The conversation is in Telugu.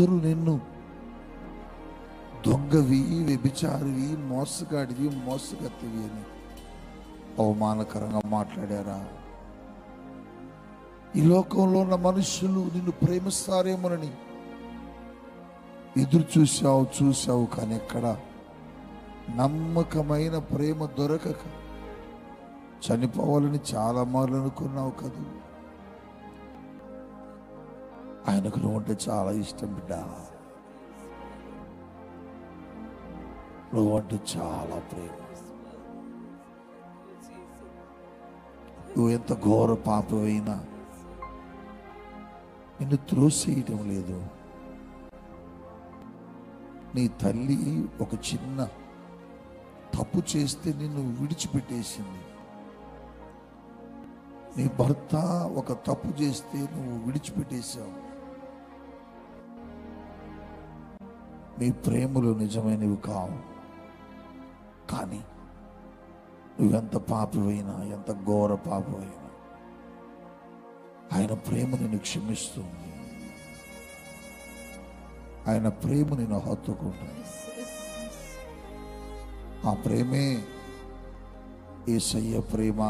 అందరూ నిన్ను దొంగవి, వ్యభిచారివి, మోసగాడివి, మోసగత్తివి అని అవమానకరంగా మాట్లాడారా? ఈ లోకంలో ఉన్న మనుషులు నిన్ను ప్రేమిస్తారేమోనని ఎదురు చూశావు, కానీ ఎక్కడ నమ్మకమైన ప్రేమ దొరకక చనిపోవాలని చాలా మార్లు అనుకున్నావు కదా. ఆయనకు నువ్వంటే చాలా ఇష్టం బిడ్డ, నువ్వంటే చాలా ప్రేమ. నువ్వు ఎంత ఘోర పాపమైనా నిన్ను త్రోసేయటం లేదు. నీ తల్లి ఒక చిన్న తప్పు చేస్తే నిన్ను విడిచిపెట్టేసింది. నీ భర్త ఒక తప్పు చేస్తే నువ్వు విడిచిపెట్టేశావు. నీ ప్రేమలు నిజమైనవి కావు, కానీ నువ్వెంత పాపమైనా, ఎంత ఘోర పాపమైనా ఆయన ప్రేమ నిన్ను క్షమిస్తుంది. ఆయన ప్రేమ నిన్ను హత్తుకుంటుంది. ఆ ప్రేమే యేసయ్య ప్రేమ.